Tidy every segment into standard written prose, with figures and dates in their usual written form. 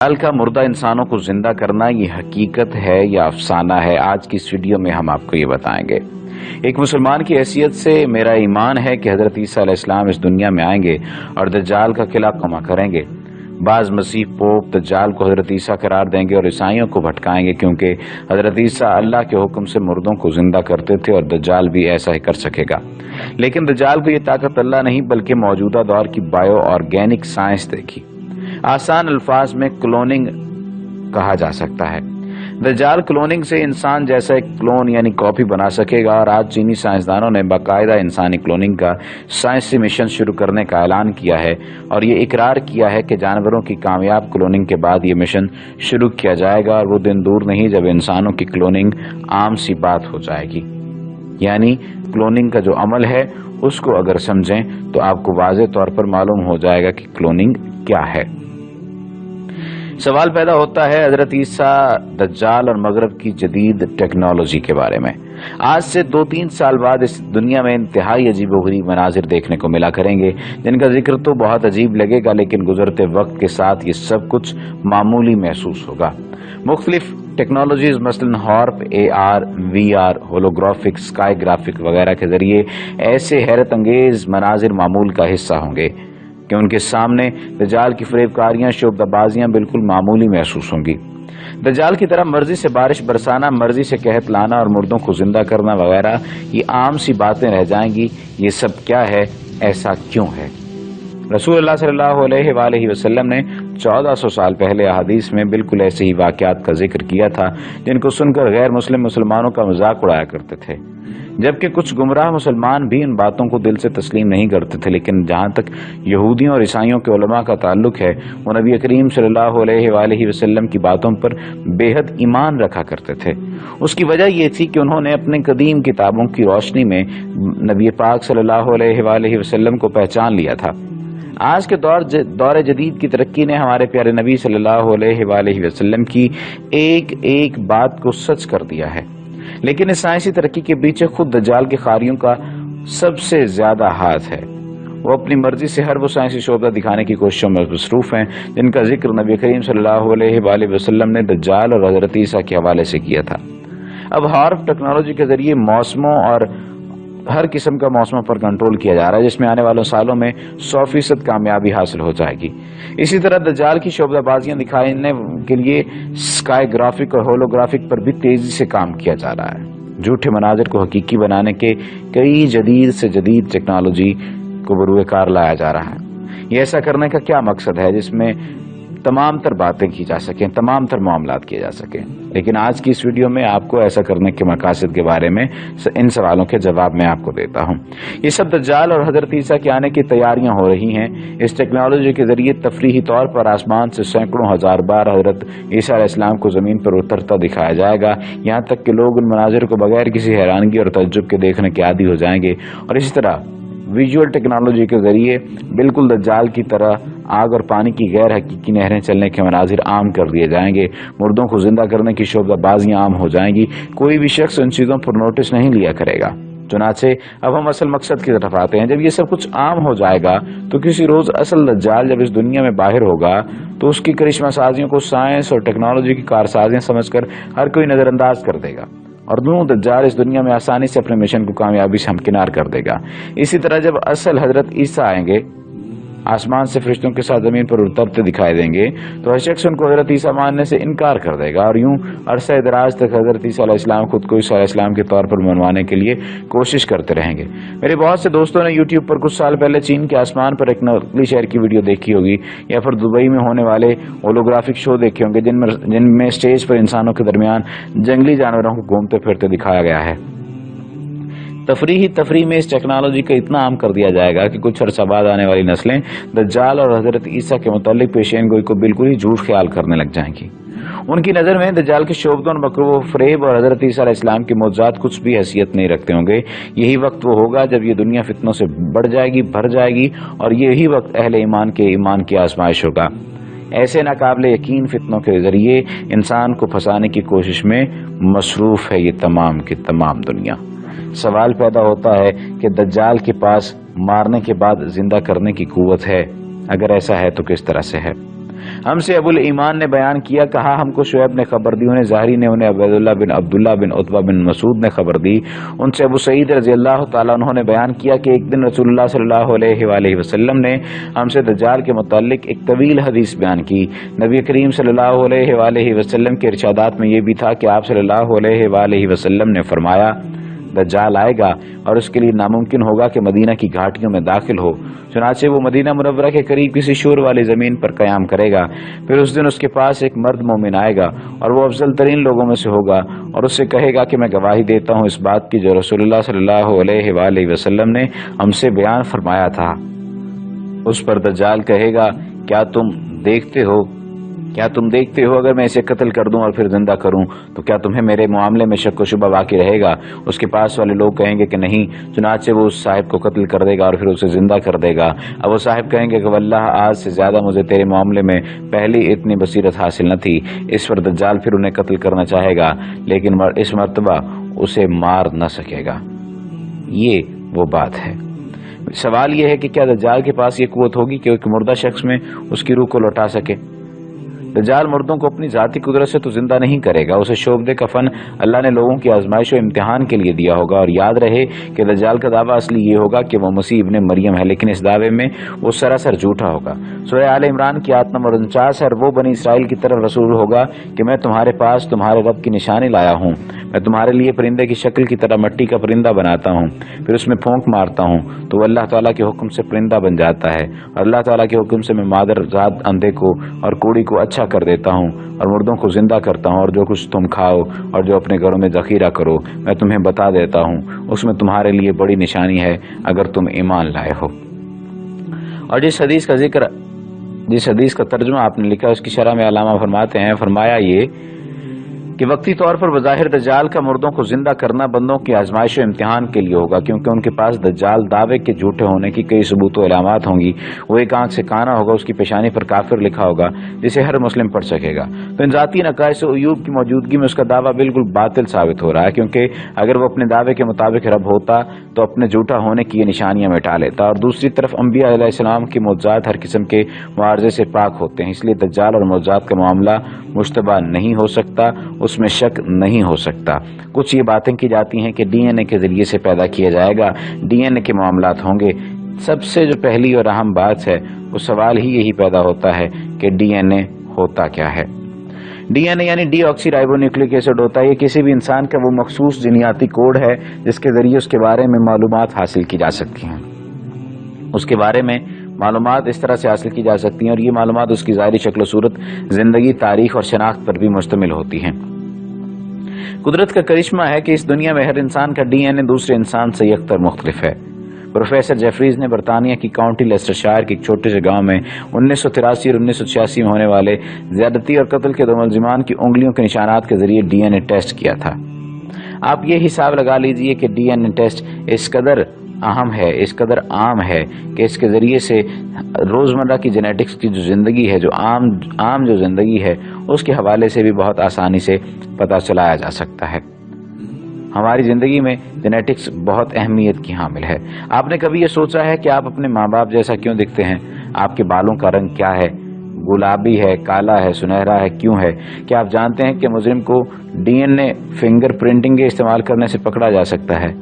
دجال کا مردہ انسانوں کو زندہ کرنا یہ حقیقت ہے یا افسانہ ہے؟ آج کی اس ویڈیو میں ہم آپ کو یہ بتائیں گے۔ ایک مسلمان کی حیثیت سے میرا ایمان ہے کہ حضرت عیسیٰ علیہ السلام اس دنیا میں آئیں گے اور دجال کا قلعہ کما کریں گے۔ بعض مسیح پوپ دجال کو حضرت عیسیٰ قرار دیں گے اور عیسائیوں کو بھٹکائیں گے، کیونکہ حضرت عیسیٰ اللہ کے حکم سے مردوں کو زندہ کرتے تھے اور دجال بھی ایسا ہی کر سکے گا۔ لیکن دجال کو یہ طاقت اللہ نہیں بلکہ موجودہ دور کی بائیو آرگینک سائنس دے گی۔ آسان الفاظ میں کلوننگ کہا جا سکتا ہے۔ دجال کلوننگ سے انسان جیسا ایک کلون یعنی کاپی بنا سکے گا، اور آج چینی سائنسدانوں نے باقاعدہ انسانی کلوننگ کا سائنسی مشن شروع کرنے کا اعلان کیا ہے، اور یہ اقرار کیا ہے کہ جانوروں کی کامیاب کلوننگ کے بعد یہ مشن شروع کیا جائے گا، اور وہ دن دور نہیں جب انسانوں کی کلوننگ عام سی بات ہو جائے گی۔ یعنی کلوننگ کا جو عمل ہے اس کو اگر سمجھیں تو آپ کو واضح طور پر معلوم ہو جائے گا کہ کلوننگ کیا ہے۔ سوال پیدا ہوتا ہے حضرت عیسیٰ، دجال اور مغرب کی جدید ٹیکنالوجی کے بارے میں۔ آج سے 2-3 سال بعد اس دنیا میں انتہائی عجیب و غریب مناظر دیکھنے کو ملا کریں گے، جن کا ذکر تو بہت عجیب لگے گا، لیکن گزرتے وقت کے ساتھ یہ سب کچھ معمولی محسوس ہوگا۔ مختلف ٹیکنالوجیز مثلاً HAARP, AR، VR، holographic, sky graphic وغیرہ کے ذریعے ایسے حیرت انگیز مناظر معمول کا حصہ ہوں گے کہ ان کے سامنے دجال کی فریب کاریاں، شعبدہ بازیاں بالکل معمولی محسوس ہوں گی۔ دجال کی طرح مرضی سے بارش برسانا، مرضی سے قحط لانا اور مردوں کو زندہ کرنا وغیرہ یہ عام سی باتیں رہ جائیں گی۔ یہ سب کیا ہے؟ ایسا کیوں ہے؟ رسول اللہ صلی اللہ علیہ وآلہ وسلم نے 1400 سال پہلے احادیث میں بالکل ایسے ہی واقعات کا ذکر کیا تھا، جن کو سن کر غیر مسلم مسلمانوں کا مذاق اڑایا کرتے تھے، جبکہ کچھ گمراہ مسلمان بھی ان باتوں کو دل سے تسلیم نہیں کرتے تھے۔ لیکن جہاں تک یہودیوں اور عیسائیوں کے علماء کا تعلق ہے، وہ نبی کریم صلی اللہ علیہ وآلہ وسلم کی باتوں پر بے حد ایمان رکھا کرتے تھے۔ اس کی وجہ یہ تھی کہ انہوں نے اپنے قدیم کتابوں کی روشنی میں نبی پاک صلی اللہ علیہ وآلہ وسلم کو پہچان لیا تھا۔ آج کے دور جدید کی ترقی نے ہمارے پیارے نبی صلی اللہ علیہ وآلہ وسلم کی ایک ایک بات کو سچ کر دیا ہے، لیکن اس سائنسی ترقی کے پیچھے خود دجال کے خاریوں کا سب سے زیادہ ہاتھ ہے۔ وہ اپنی مرضی سے ہر وہ سائنسی شعبہ دکھانے کی کوششوں میں مصروف ہیں جن کا ذکر نبی کریم صلی اللہ علیہ وآلہ وسلم نے دجال اور حضرت عیسیٰ کے حوالے سے کیا تھا۔ اب ہارپ ٹیکنالوجی کے ذریعے موسموں اور ہر قسم کا موسموں پر کنٹرول کیا جا رہا ہے، جس میں آنے والوں سالوں میں 100% کامیابی حاصل ہو جائے گی۔ اسی طرح دجال کی شعبدہ بازیاں دکھانے کے لیے اسکائی گرافک اور ہولوگرافک پر بھی تیزی سے کام کیا جا رہا ہے۔ جھوٹے مناظر کو حقیقی بنانے کے کئی جدید سے جدید ٹیکنالوجی کو بروئے کار لایا جا رہا ہے۔ یہ ایسا کرنے کا کیا مقصد ہے جس میں تمام تر باتیں کی جا سکیں، تمام تر معاملات کیے جا سکیں؟ لیکن آج کی اس ویڈیو میں آپ کو ایسا کرنے کے مقاصد کے بارے میں ان سوالوں کے جواب میں آپ کو دیتا ہوں۔ یہ سب دجال اور حضرت عیسیٰ کے آنے کی تیاریاں ہو رہی ہیں۔ اس ٹیکنالوجی کے ذریعے تفریحی طور پر آسمان سے سینکڑوں ہزار بار حضرت عیسیٰ علیہ السلام کو زمین پر اترتا دکھایا جائے گا، یہاں تک کہ لوگ ان مناظر کو بغیر کسی حیرانگی اور تعجب کے دیکھنے کے عادی ہو جائیں گے۔ اور اسی طرح ویژول ٹیکنالوجی کے ذریعے بالکل دجال کی طرح آگ اور پانی کی غیر حقیقی نہریں چلنے کے مناظر عام کر دیے جائیں گے، مردوں کو زندہ کرنے کی شعبدہ بازیاں عام ہو جائیں گی، کوئی بھی شخص ان چیزوں پر نوٹس نہیں لیا کرے گا۔ چنانچہ اب ہم اصل مقصد کی طرف آتے ہیں۔ جب یہ سب کچھ عام ہو جائے گا تو کسی روز اصل دجال جب اس دنیا میں باہر ہوگا تو اس کی کرشمہ سازیوں کو سائنس اور ٹیکنالوجی کی کارسازیاں سمجھ کر ہر کوئی نظر انداز کر دے گا، اور دونوں دجال اس دنیا میں آسانی سے اپنے مشن کو کامیابی سے ہمکنار کر دے گا۔ اسی طرح جب اصل حضرت عیسیٰ آئیں گے، آسمان سے فرشتوں کے ساتھ زمین پر اترتے دکھائی دیں گے، تو ہر شخص ان کو حضرت عیسیٰ ماننے سے انکار کر دے گا، اور یوں عرصہ دراز تک حضرت عیسیٰ علیہ السلام خود کو عیسیٰ علیہ السلام کے طور پر منوانے کے لیے کوشش کرتے رہیں گے۔ میرے بہت سے دوستوں نے یوٹیوب پر کچھ سال پہلے چین کے آسمان پر ایک نقلی شہر کی ویڈیو دیکھی ہوگی، یا پھر دبئی میں ہونے والے ہولوگرافک شو دیکھے ہوں گے جن میں اسٹیج پر انسانوں کے درمیان جنگلی جانوروں کو گھومتے پھرتے دکھایا گیا ہے۔ تفریح میں اس ٹیکنالوجی کا اتنا عام کر دیا جائے گا کہ کچھ عرصہ بعد آنے والی نسلیں دجال اور حضرت عیسیٰ کے متعلق پیشین گوئی کو بالکل ہی جھوٹ خیال کرنے لگ جائیں گی۔ ان کی نظر میں دجال کے شعبدوں، مکر و فریب اور حضرت عیسیٰ علیہ السلام کے معجزات کچھ بھی حیثیت نہیں رکھتے ہوں گے۔ یہی وقت وہ ہوگا جب یہ دنیا فتنوں سے بڑھ جائے گی، بھر جائے گی، اور یہی وقت اہل ایمان کی آزمائش ہوگا۔ ایسے ناقابل یقین فتنوں کے ذریعے انسان کو پھنسانے کی کوشش میں مصروف ہے یہ تمام کی تمام دنیا۔ سوال پیدا ہوتا ہے کہ دجال کے پاس مارنے کے بعد زندہ کرنے کی قوت ہے؟ اگر ایسا ہے تو کس طرح سے ہے؟ ہم سے ابو الایمان نے بیان کیا، کہا ہم کو شعیب نے خبر دی، انہیں ظاہری نے، انہیں عبیداللہ بن عبداللہ بن عتبہ بن مسعود نے خبر دی، ان سے ابو سعید رضی اللہ تعالیٰ عنہ نے بیان کیا کہ ایک دن رسول اللہ صلی اللہ علیہ وآلہ وسلم نے ہم سے دجال کے متعلق ایک طویل حدیث بیان کی۔ نبی کریم صلی اللہ علیہ وآلہ وسلم کے ارشادات میں یہ بھی تھا کہ آپ صلی اللہ علیہ وآلہ وسلم نے فرمایا دجال آئے گا اور اس کے لیے ناممکن ہوگا کہ مدینہ کی گھاٹیوں میں داخل ہو، چنانچہ وہ مدینہ منورہ کے قریب کسی شور والی زمین پر قیام کرے گا۔ پھر اس دن اس کے پاس ایک مرد مومن آئے گا اور وہ افضل ترین لوگوں میں سے ہوگا اور اس سے کہے گا کہ میں گواہی دیتا ہوں اس بات کی جو رسول اللہ صلی اللہ علیہ وآلہ وسلم نے ہم سے بیان فرمایا تھا۔ اس پر دجال کہے گا کیا تم دیکھتے ہو اگر میں اسے قتل کر دوں اور پھر زندہ کروں تو کیا تمہیں میرے معاملے میں شک و شبہ باقی رہے گا؟ اس کے پاس والے لوگ کہیں گے کہ نہیں، چنانچہ وہ اس صاحب کو قتل کر دے گا اور پھر اسے زندہ کر دے گا۔ اب وہ صاحب کہیں گے کہ واللہ آج سے زیادہ مجھے تیرے معاملے میں پہلی اتنی بصیرت حاصل نہ تھی۔ اس پر دجال پھر انہیں قتل کرنا چاہے گا لیکن اس مرتبہ اسے مار نہ سکے گا۔ یہ وہ بات ہے۔ سوال یہ ہے کہ کیا دجال کے پاس یہ قوت ہوگی کہ ایک مردہ شخص میں اس کی روح کو لوٹا سکے؟ دجال مردوں کو اپنی ذاتی قدرت سے تو زندہ نہیں کرے گا، اسے شعبد کفن اللہ نے لوگوں کی آزمائش و امتحان کے لیے دیا ہوگا۔ اور یاد رہے کہ دجال کا دعویٰ اصلی یہ ہوگا کہ وہ مسیح ابن مریم ہے، لیکن اس دعوے میں وہ سراسر جھوٹا ہوگا۔ سورہ آل عمران کی آیت نمبر 49 ہے، وہ بنی اسرائیل کی طرف رسول ہوگا کہ میں تمہارے پاس تمہارے رب کی نشانی لایا ہوں، میں تمہارے لیے پرندے کی شکل کی طرح مٹی کا پرندہ بناتا ہوں، پھر اس میں پھونک مارتا ہوں تو وہ اللہ تعالیٰ کے حکم سے پرندہ بن جاتا ہے، اور اللہ تعالیٰ کے حکم سے میں مادر ذات اندھے کو اور کوڑی کو اچھا کر دیتا ہوں اور مردوں کو زندہ کرتا ہوں، اور جو کچھ تم کھاؤ اور جو اپنے گھروں میں ذخیرہ کرو میں تمہیں بتا دیتا ہوں، اس میں تمہارے لیے بڑی نشانی ہے اگر تم ایمان لائے ہو۔ اور جس حدیث کا ترجمہ آپ نے لکھا اس کی شرح میں علامہ فرماتے ہیں، فرمایا یہ کہ وقتی طور پر بظاہر دجال کا مردوں کو زندہ کرنا بندوں کی آزمائش و امتحان کے لیے ہوگا، کیونکہ ان کے پاس دجال دعوے کے جھوٹے ہونے کی کئی ثبوت و علامات ہوں گی۔ وہ ایک آنکھ سے کانا ہوگا، اس کی پیشانی پر کافر لکھا ہوگا جسے ہر مسلم پڑھ سکے گا۔ تو ان ذاتی نقائص و عیوب کی موجودگی میں اس کا دعویٰ بالکل باطل ثابت ہو رہا ہے، کیونکہ اگر وہ اپنے دعوے کے مطابق رب ہوتا تو اپنے جھوٹا ہونے کی یہ نشانیاں مٹا لیتا۔ اور دوسری طرف انبیاء علیہ السلام کے معجزات ہر قسم کے معارضے سے پاک ہوتے ہیں، اس لیے دجال اور معجزات کا معاملہ مشتبہ نہیں ہو سکتا، اس میں شک نہیں ہو سکتا۔ کچھ یہ باتیں کی جاتی ہیں کہ ڈی این اے کے ذریعے سے پیدا کیا جائے گا، ڈی این اے کے معاملات ہوں گے۔ سب سے جو پہلی اور اہم بات ہے وہ سوال ہی یہی پیدا ہوتا ہے کہ ڈی این اے ہوتا کیا ہے؟ ڈی این اے یعنی ڈی آکسی رائبو نیوکلک ایسڈ ہوتا ہے۔ یہ کسی بھی انسان کا وہ مخصوص جینیاتی کوڈ ہے جس کے ذریعے اس کے بارے میں معلومات حاصل کی جا سکتی ہیں۔ اس کے بارے میں معلومات اس طرح سے حاصل کی جا سکتی ہیں اور یہ معلومات اس کی ظاہری شکل و صورت، زندگی، تاریخ اور شناخت پر بھی مشتمل ہوتی ہیں۔ قدرت کا کرشمہ ہے کہ اس دنیا میں ہر انسان کا ڈی این اے دوسرے انسان سے یکسر مختلف ہے۔ پروفیسر جیفریز نے برطانیہ کی کاؤنٹی لیسٹرشائر کے ایک چھوٹے سے گاؤں میں 1983 اور 1986 میں ہونے والے زیادتی اور قتل کے دو ملزمان کی انگلیوں کے نشانات کے ذریعے ڈی این اے ٹیسٹ کیا تھا۔ آپ یہ حساب لگا لیجئے کہ ڈی این اے ٹیسٹ اس قدر اہم ہے، اس قدر عام ہے کہ اس کے ذریعے سے روزمرہ کی جینیٹکس کی جو زندگی ہے، جو عام جو زندگی ہے، اس کے حوالے سے بھی بہت آسانی سے پتہ چلایا جا سکتا ہے۔ ہماری زندگی میں جینیٹکس بہت اہمیت کی حامل ہے۔ آپ نے کبھی یہ سوچا ہے کہ آپ اپنے ماں باپ جیسا کیوں دکھتے ہیں؟ آپ کے بالوں کا رنگ کیا ہے؟ گلابی ہے، کالا ہے، سنہرا ہے، کیوں ہے؟ کیا آپ جانتے ہیں کہ مجرم کو D N a finger printing کے استعمال کرنے سے پکڑا جا سکتا ہے؟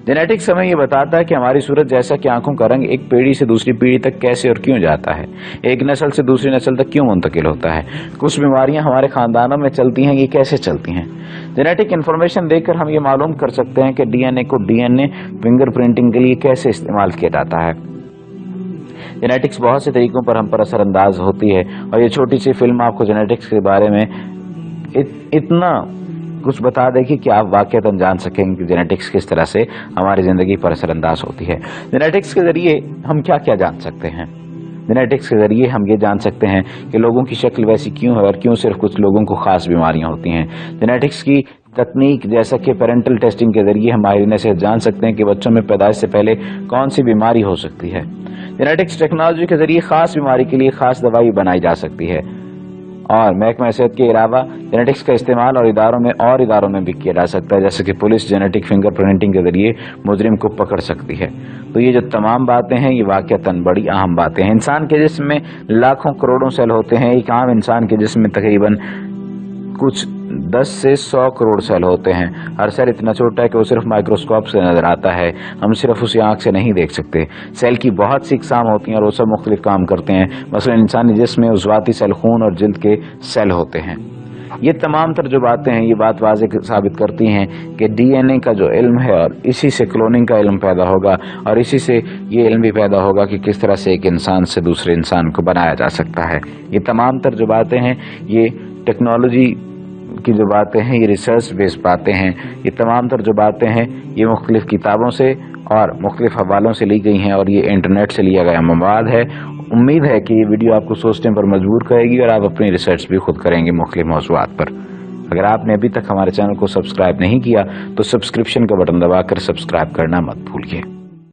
جینیٹکس ہمیں یہ بتاتا ہے کہ ہماری صورت جیسا کہ آنکھوں کا رنگ ایک پیڑھی سے دوسری پیڑھی تک کیسے اور کیوں جاتا ہے، ایک نسل سے دوسری نسل تک کیوں منتقل ہوتا ہے، کچھ بیماریاں ہمارے خاندانوں میں چلتی ہیں، یہ کیسے چلتی ہیں۔ جینیٹک انفارمیشن دیکھ کر ہم یہ معلوم کر سکتے ہیں کہ ڈی این اے کو D N a finger printing کے لیے کیسے استعمال کیا جاتا ہے۔ جینیٹکس بہت سے طریقوں پر ہم پر اثر انداز ہوتی ہے اور یہ چھوٹی سی فلم آپ کو جینیٹکس کے بارے میں اتنا کچھ بتا دے کہ آپ واقعتاً جان سکیں کہ جینیٹکس کس طرح سے ہماری زندگی پر اثر انداز ہوتی ہے۔ جینیٹکس کے ذریعے ہم کیا کیا جان سکتے ہیں؟ جینیٹکس کے ذریعے ہم یہ جان سکتے ہیں کہ لوگوں کی شکل ویسی کیوں ہے اور کیوں صرف کچھ لوگوں کو خاص بیماریاں ہوتی ہیں۔ جینیٹکس کی تکنیک جیسا کہ پیرنٹل ٹیسٹنگ کے ذریعے ہم ماہرین صحت جان سکتے ہیں کہ بچوں میں پیدائش سے پہلے کون سی بیماری ہو سکتی ہے۔ جینیٹکس ٹیکنالوجی کے ذریعے خاص بیماری کے لیے خاص دوائی بنائی جا سکتی ہے اور محکمہ صحت کے علاوہ جینیٹکس کا استعمال اور اداروں میں بھی کیا جا سکتا ہے، جیسے کہ پولیس جینیٹک فنگر پرنٹنگ کے ذریعے مجرم کو پکڑ سکتی ہے۔ تو یہ جو تمام باتیں ہیں یہ واقعتاً بڑی اہم باتیں ہیں۔ انسان کے جسم میں لاکھوں کروڑوں سیل ہوتے ہیں، ایک عام انسان کے جسم میں تقریباً کچھ 10 سے 100 کروڑ سیل ہوتے ہیں۔ ہر سیل اتنا چھوٹا ہے کہ وہ صرف مائکروسکوپ سے نظر آتا ہے، ہم صرف اسے آنکھ سے نہیں دیکھ سکتے۔ سیل کی بہت سی اقسام ہوتی ہیں اور وہ سب مختلف کام کرتے ہیں۔ مثلا انسانی جسم میں عضواتی سیل خون اور جلد کے سیل ہوتے ہیں۔ یہ تمام تر جو باتیں ہیں یہ بات واضح ثابت کرتی ہیں کہ ڈی این اے کا جو علم ہے اور اسی سے کلوننگ کا علم پیدا ہوگا، اور اسی سے یہ علم بھی پیدا ہوگا کہ کس طرح سے ایک انسان سے دوسرے انسان کو بنایا جا سکتا ہے۔ یہ تمام تر جو باتیں ہیں یہ ٹیکنالوجی کی جو باتیں ہیں یہ ریسرچ بیس باتیں ہیں۔ یہ تمام تر جو باتیں ہیں یہ مختلف کتابوں سے اور مختلف حوالوں سے لی گئی ہیں، اور یہ انٹرنیٹ سے لیا گیا مواد ہے۔ امید ہے کہ یہ ویڈیو آپ کو سوچنے پر مجبور کرے گی اور آپ اپنی ریسرچ بھی خود کریں گے مختلف موضوعات پر۔ اگر آپ نے ابھی تک ہمارے چینل کو سبسکرائب نہیں کیا تو سبسکرپشن کا بٹن دبا کر سبسکرائب کرنا مت بھولیے۔